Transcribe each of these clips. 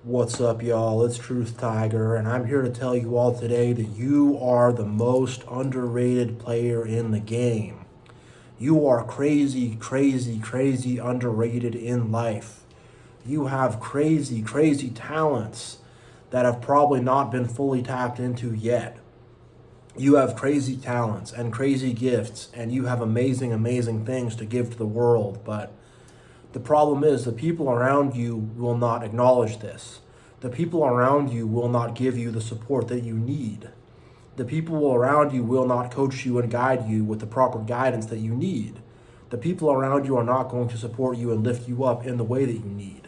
What's up, y'all? It's Truth Tiger, and I'm here to tell you all today that you are the most underrated player in the game. You are crazy, crazy, crazy underrated in life. You have crazy, crazy talents that have probably not been fully tapped into yet. You have crazy talents and crazy gifts, and you have amazing, amazing things to give to the world, but the problem is the people around you will not acknowledge this. The people around you will not give you the support that you need. The people around you will not coach you and guide you with the proper guidance that you need. The people around you are not going to support you and lift you up in the way that you need.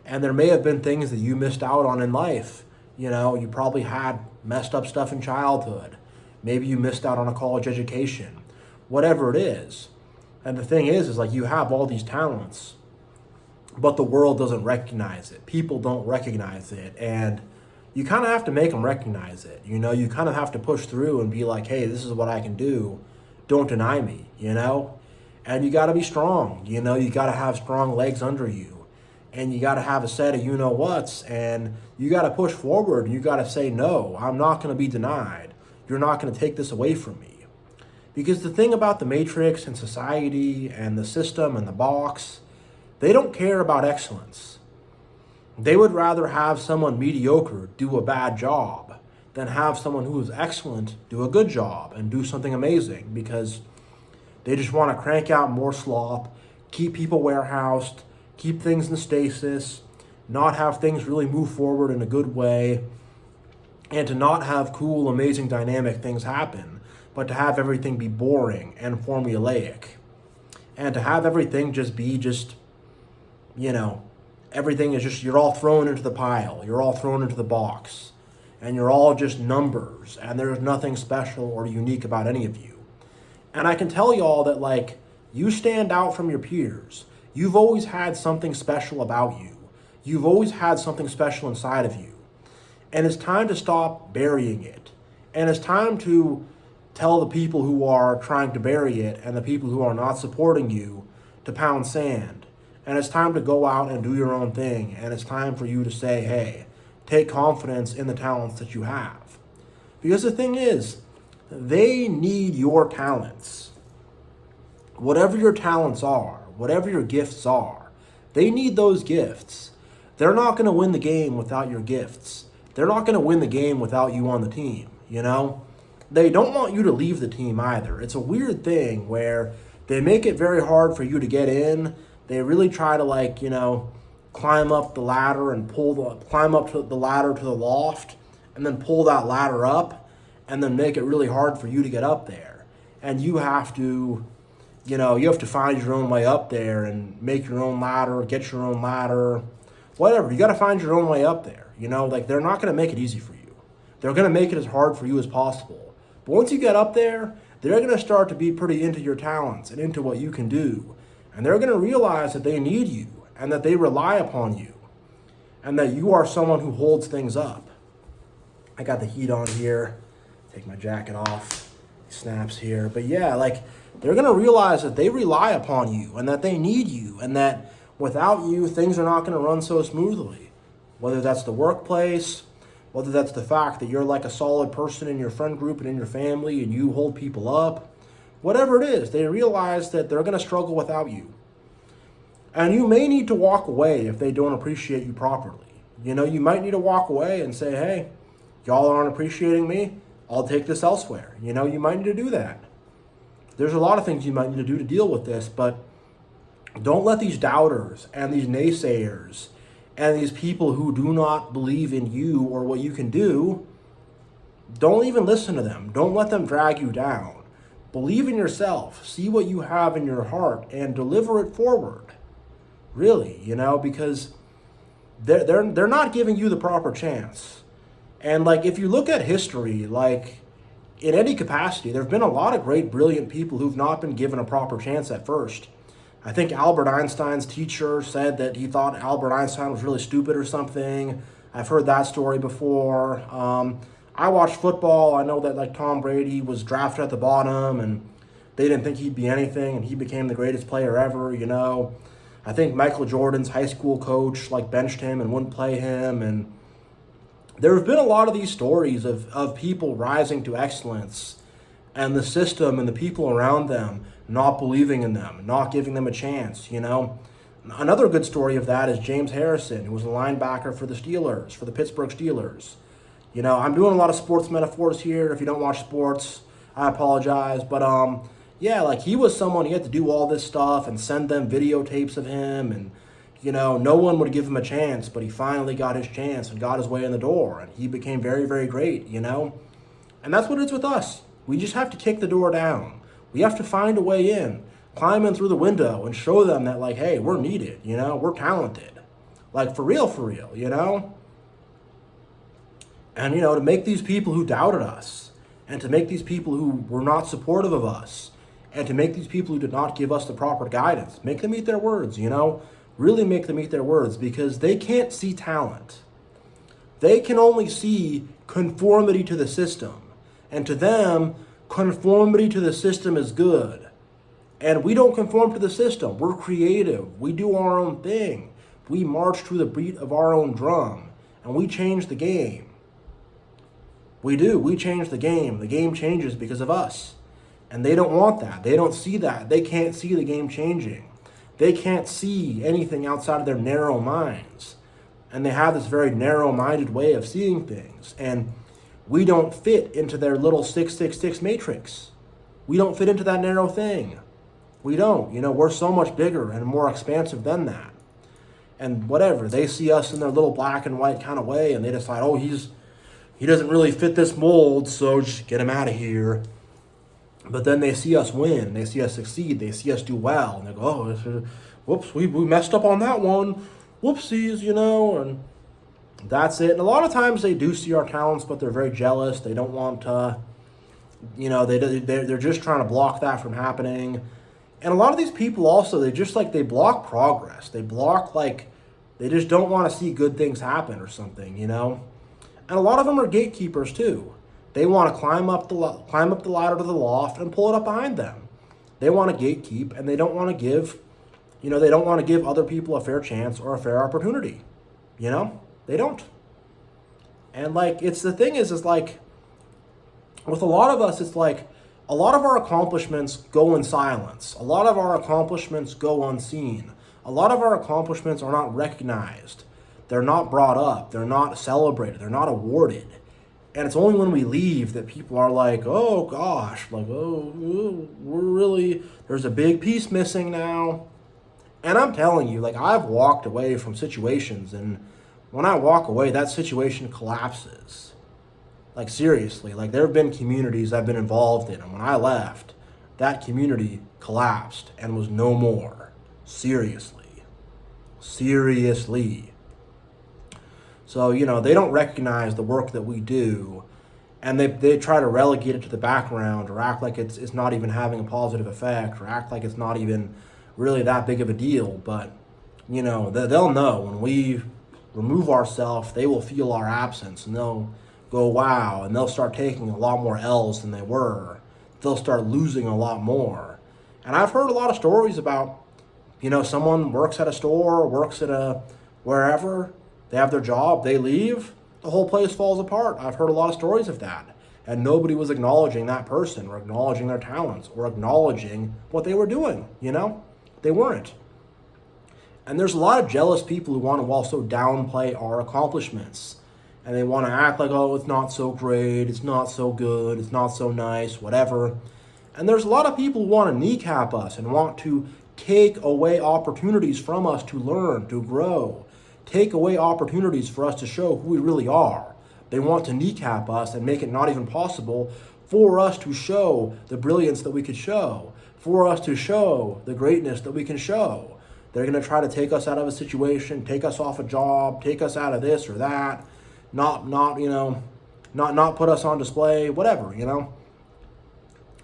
And there may have been things that you missed out on in life. You probably had messed up stuff in childhood. Maybe you missed out on a college education. Whatever it is. And the thing is like you have all these talents, but the world doesn't recognize it. People don't recognize it. And you kind of have to make them recognize it. You kind of have to push through and be like, hey, this is what I can do. Don't deny me. And you got to be strong. You got to have strong legs under you. And you got to have a set of you-know-whats. And you got to push forward. You got to say, no, I'm not going to be denied. You're not going to take this away from me. Because the thing about the Matrix and society and the system and the box, they don't care about excellence. They would rather have someone mediocre do a bad job than have someone who is excellent do a good job and do something amazing, because they just want to crank out more slop, keep people warehoused, keep things in stasis, not have things really move forward in a good way, and to not have cool, amazing, dynamic things happen, but to have everything be boring and formulaic. And to have everything everything is just, you're all thrown into the pile, you're all thrown into the box, and you're all just numbers, and there's nothing special or unique about any of you. And I can tell y'all that, you stand out from your peers. You've always had something special about you. You've always had something special inside of you. And it's time to stop burying it. And it's time to tell the people who are trying to bury it and the people who are not supporting you to pound sand. And it's time to go out and do your own thing. And it's time for you to say, hey, take confidence in the talents that you have. Because the thing is, they need your talents. Whatever your talents are, whatever your gifts are, they need those gifts. They're not going to win the game without your gifts. They're not going to win the game without you on the team, They don't want you to leave the team either. It's a weird thing where they make it very hard for you to get in. They really try to climb up the ladder and climb up to the ladder to the loft and then pull that ladder up and then make it really hard for you to get up there. And you have to find your own way up there and make your own ladder, get your own ladder, whatever. You got to find your own way up there. They're not going to make it easy for you. They're going to make it as hard for you as possible. But once you get up there, they're going to start to be pretty into your talents and into what you can do. And they're going to realize that they need you and that they rely upon you and that you are someone who holds things up. I got the heat on here. Take my jacket off. Snaps here. But yeah, they're going to realize that they rely upon you and that they need you and that without you, things are not going to run so smoothly. Whether that's the workplace, whether that's the fact that you're a solid person in your friend group and in your family and you hold people up, whatever it is, they realize that they're going to struggle without you. And you may need to walk away if they don't appreciate you properly. You might need to walk away and say, hey, y'all aren't appreciating me. I'll take this elsewhere. You might need to do that. There's a lot of things you might need to do to deal with this, but don't let these doubters and these naysayers and these people who do not believe in you or what you can do, don't even listen to them. Don't let them drag you down. Believe in yourself. See what you have in your heart and deliver it forward. Really, because they're not giving you the proper chance. And if you look at history, in any capacity, there have been a lot of great, brilliant people who've not been given a proper chance at first. I think Albert Einstein's teacher said that he thought Albert Einstein was really stupid or something. I've heard that story before. I watched football. I know that Tom Brady was drafted at the bottom and they didn't think he'd be anything and he became the greatest player ever, I think Michael Jordan's high school coach like benched him and wouldn't play him. And there have been a lot of these stories of people rising to excellence and the system and the people around them not believing in them, not giving them a chance, you know. Another good story of that is James Harrison, who was a linebacker for the Steelers, for the Pittsburgh Steelers. You know, I'm doing a lot of sports metaphors here. If you don't watch sports, I apologize. But yeah, like he was someone, he had to do all this stuff and send them videotapes of him, and you know, no one would give him a chance, but he finally got his chance and got his way in the door, and he became very, very great, you know. And that's what it is with us. We just have to kick the door down. We have to find a way in, climb in through the window and show them that, like, hey, we're needed, you know, we're talented. Like, for real, you know? And, you know, to make these people who doubted us, and to make these people who were not supportive of us, and to make these people who did not give us the proper guidance, make them eat their words, you know? Really make them eat their words, because they can't see talent. They can only see conformity to the system. And to them, conformity to the system is good. And we don't conform to the system. We're creative. We do our own thing. We march to the beat of our own drum. And we change the game. We do. We change the game. The game changes because of us. And they don't want that. They don't see that. They can't see the game changing. They can't see anything outside of their narrow minds. And they have this very narrow-minded way of seeing things. And we don't fit into their little 666 matrix. We don't fit into that narrow thing. We don't. You know, we're so much bigger and more expansive than that. And whatever, they see us in their little black and white kind of way, and they decide, oh, he doesn't really fit this mold, so just get him out of here. But then they see us win, they see us succeed, they see us do well, and they go, oh, whoops, we messed up on that one. Whoopsies, you know, and that's it. And a lot of times they do see our talents, but they're very jealous. They don't want to, you know, they're just trying to block that from happening. And a lot of these people also, they block progress. They block, like, they just don't want to see good things happen or something, you know. And a lot of them are gatekeepers too. They want to climb up the ladder to the loft and pull it up behind them. They want to gatekeep, and they don't want to give, you know, they don't want to give other people a fair chance or a fair opportunity, you know. They don't. And like, it's the thing is like, with a lot of us, it's like, a lot of our accomplishments go in silence. A lot of our accomplishments go unseen. A lot of our accomplishments are not recognized. They're not brought up. They're not celebrated. They're not awarded. And it's only when we leave that people are like, oh gosh, like, oh, there's a big piece missing now. And I'm telling you, like, I've walked away from situations, and when I walk away, that situation collapses. Like, seriously, like, there have been communities I've been involved in, and when I left, that community collapsed and was no more. Seriously. So, you know, they don't recognize the work that we do, and they try to relegate it to the background, or act like it's not even having a positive effect, or act like it's not even really that big of a deal. But, you know, they'll know when we remove ourselves, they will feel our absence, and they'll go, wow, and they'll start taking a lot more L's than they were. They'll start losing a lot more. And I've heard a lot of stories about, you know, someone works at a store, works at a wherever, they have their job, they leave, the whole place falls apart. I've heard a lot of stories of that. And nobody was acknowledging that person, or acknowledging their talents, or acknowledging what they were doing, you know? They weren't. And there's a lot of jealous people who want to also downplay our accomplishments. And they want to act like, oh, it's not so great, it's not so good, it's not so nice, whatever. And there's a lot of people who want to kneecap us and want to take away opportunities from us to learn, to grow, take away opportunities for us to show who we really are. They want to kneecap us and make it not even possible for us to show the brilliance that we could show, for us to show the greatness that we can show. They're going to try to take us out of a situation, take us off a job, take us out of this or that, not put us on display, whatever, you know,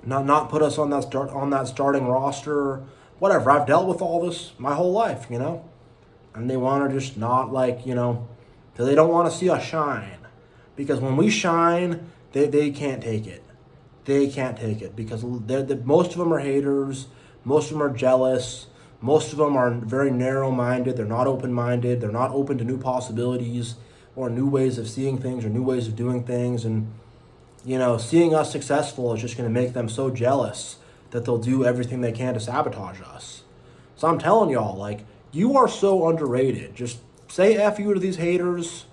not put us on that starting roster, whatever. I've dealt with all this my whole life, you know, and they want to just not, like, you know, they don't want to see us shine, because when we shine, they can't take it. They can't take it because most of them are haters, most of them are jealous, Most of them are very narrow-minded. They're not open-minded. They're not open to new possibilities or new ways of seeing things or new ways of doing things. And, seeing us successful is just going to make them so jealous that they'll do everything they can to sabotage us. So I'm telling y'all, like, you are so underrated. Just say F you to these haters.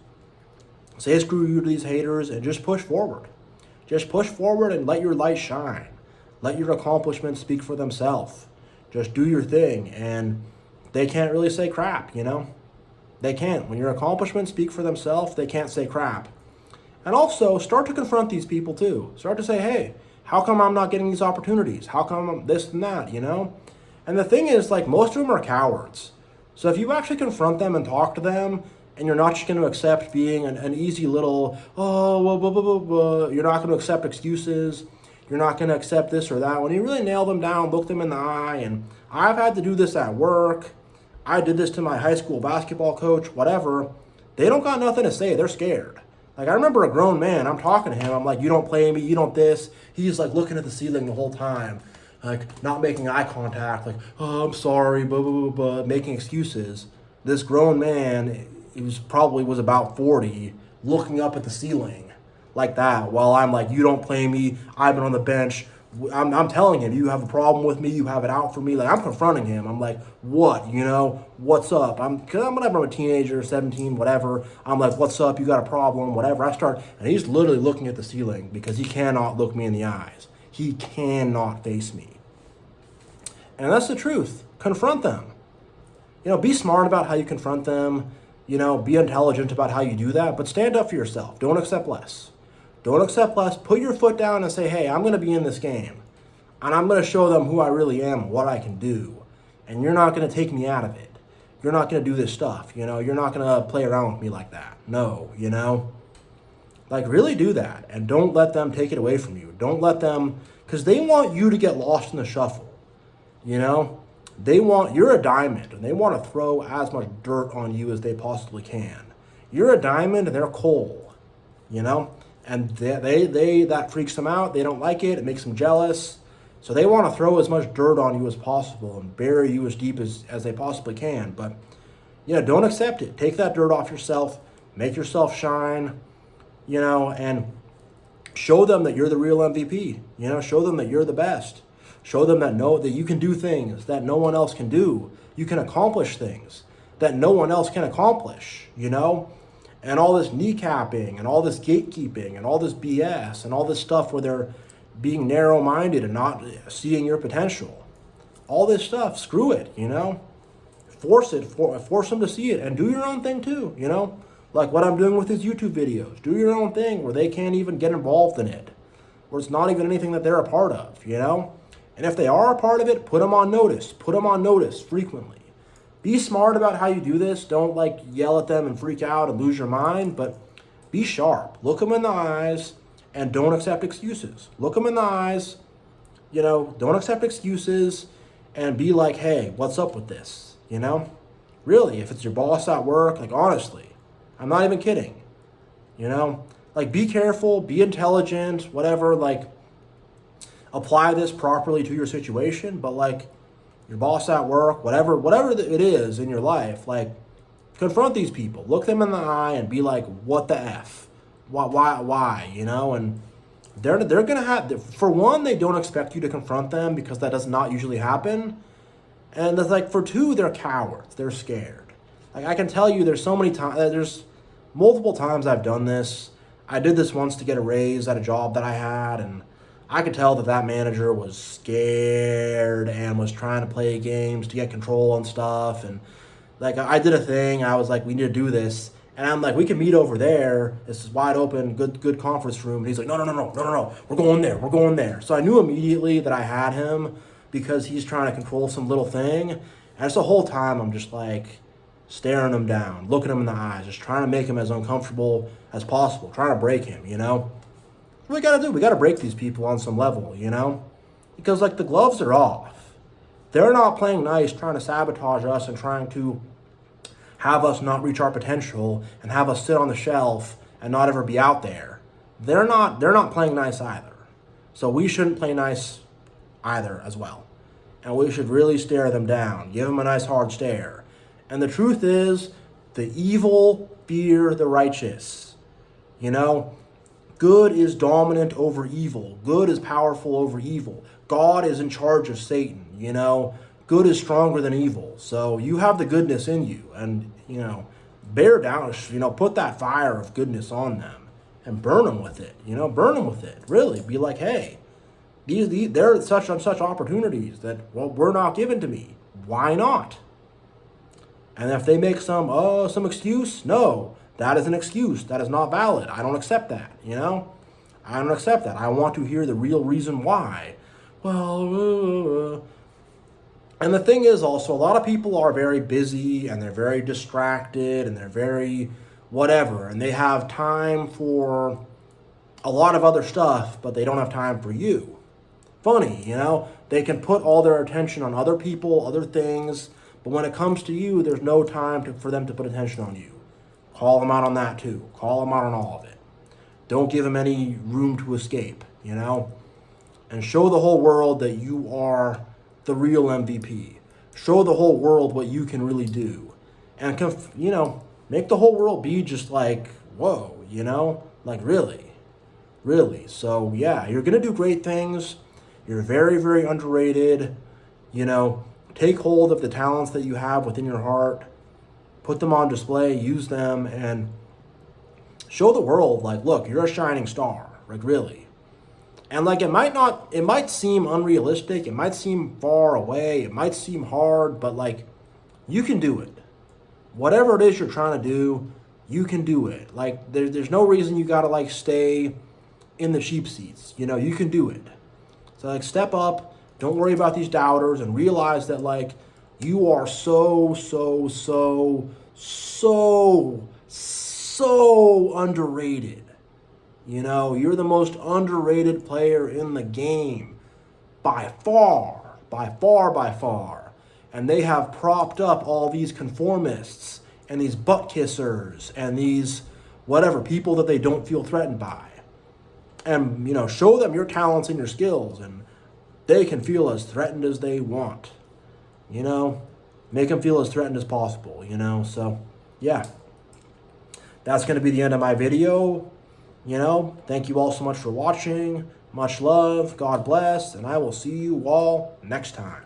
Say screw you to these haters and just push forward. Just push forward and let your light shine. Let your accomplishments speak for themselves. Just do your thing, and they can't really say crap, They can't. When your accomplishments speak for themselves, they can't say crap. And also, start to confront these people too. Start to say, hey, how come I'm not getting these opportunities? How come I'm this and that, And the thing is, like, most of them are cowards. So if you actually confront them and talk to them, and you're not just going to accept being an easy little, you're not going to accept excuses. You're not going to accept this or that. When you really nail them down, look them in the eye, and I've had to do this at work. I did this to my high school basketball coach, whatever. They don't got nothing to say. They're scared. Like, I remember a grown man, I'm talking to him. I'm like, you don't play me, you don't this. He's like looking at the ceiling the whole time, like not making eye contact, like, oh, I'm sorry, blah, blah, blah, blah, making excuses. This grown man, he was about 40, looking up at the ceiling like that, while I'm like, you don't play me, I've been on the bench. I'm telling him, you have a problem with me, you have it out for me. Like, I'm confronting him. I'm like, what, what's up? Whenever I'm a teenager, 17, whatever, I'm like, what's up, you got a problem, whatever. And he's literally looking at the ceiling because he cannot look me in the eyes. He cannot face me. And that's the truth. Confront them. Be smart about how you confront them. Be intelligent about how you do that, but stand up for yourself. Don't accept less. Don't accept less. Put your foot down and say, hey, I'm going to be in this game. And I'm going to show them who I really am and what I can do. And you're not going to take me out of it. You're not going to do this stuff. You're not going to play around with me like that. No, Like, really do that. And don't let them take it away from you. Don't let them, because they want you to get lost in the shuffle. You're a diamond, and they want to throw as much dirt on you as they possibly can. You're a diamond, and they're coal, And they that freaks them out. They don't like it. It makes them jealous. So they want to throw as much dirt on you as possible and bury you as deep as they possibly can. But, don't accept it. Take that dirt off yourself. Make yourself shine, and show them that you're the real MVP. Show them that you're the best. Show them that you can do things that no one else can do. You can accomplish things that no one else can accomplish, And all this kneecapping and all this gatekeeping and all this BS and all this stuff where they're being narrow-minded and not seeing your potential. All this stuff, screw it, Force them to see it and do your own thing too, Like what I'm doing with these YouTube videos. Do your own thing where they can't even get involved in it. Where it's not even anything that they're a part of, And if they are a part of it, put them on notice. Put them on notice frequently. Be smart about how you do this. Don't yell at them and freak out and lose your mind, but be sharp. Look them in the eyes and don't accept excuses. Look them in the eyes, don't accept excuses and be like, hey, what's up with this? Really, if it's your boss at work, honestly, I'm not even kidding, be careful, be intelligent, whatever, apply this properly to your situation, but your boss at work, whatever it is in your life, confront these people, look them in the eye and be like, what the F? Why, And they're going to have, for one, they don't expect you to confront them because that does not usually happen. And it's for two, they're cowards. They're scared. I can tell you there's multiple times I've done this. I did this once to get a raise at a job that I had, and I could tell that manager was scared and was trying to play games to get control and stuff. And I did a thing. I was like, we need to do this. And I'm like, we can meet over there. This is wide open, good conference room. And he's like, no. We're going there. So I knew immediately that I had him because he's trying to control some little thing. And it's the whole time I'm just staring him down, looking him in the eyes, just trying to make him as uncomfortable as possible, trying to break him, What we got to do, we got to break these people on some level, Because the gloves are off. They're not playing nice, trying to sabotage us and trying to have us not reach our potential and have us sit on the shelf and not ever be out there. They're not playing nice either. So we shouldn't play nice either as well. and we should really stare them down, give them a nice hard stare. And the truth is, the evil fear the righteous. You know, good is dominant over evil. Good is powerful over evil. God is in charge of Satan, you know. Good is stronger than evil. So you have the goodness in you, and, you know, bear down, you know, put that fire of goodness on them and burn them with it, you know, burn them with it. Really, be like, hey, there are such and such opportunities that, well, were not given to me. Why not? And if they make some excuse, no, that is an excuse. That is not valid. I don't accept that, you know? I don't accept that. I want to hear the real reason why. Well, and the thing is also, a lot of people are very busy and they're very distracted and they're very whatever, and they have time for a lot of other stuff, but they don't have time for you. Funny, you know? They can put all their attention on other people, other things, but when it comes to you, there's no time for them to put attention on you. Call them out on that too. Call them out on all of it. Don't give them any room to escape, you know? And show the whole world that you are the real MVP. Show the whole world what you can really do. And, you know, make the whole world be just like, whoa, you know? Like, really. Really. So, yeah, you're going to do great things. You're very, very underrated. You know, take hold of the talents that you have within your heart. Put them on display. Use them. And show the world, like, look, you're a shining star. Like, really. And, like, it might seem unrealistic. It might seem far away. It might seem hard. But, like, you can do it. Whatever it is you're trying to do, you can do it. Like, there's no reason you got to, like, stay in the cheap seats. You know, you can do it. So, like, step up, don't worry about these doubters, and realize that, like, you are so underrated. You know, you're the most underrated player in the game. By far. And they have propped up all these conformists and these butt kissers and these whatever, people that they don't feel threatened by. And, you know, show them your talents and your skills, and they can feel as threatened as they want. You know, make them feel as threatened as possible, you know. So, yeah, that's going to be the end of my video. You know, thank you all so much for watching. Much love. God bless. And I will see you all next time.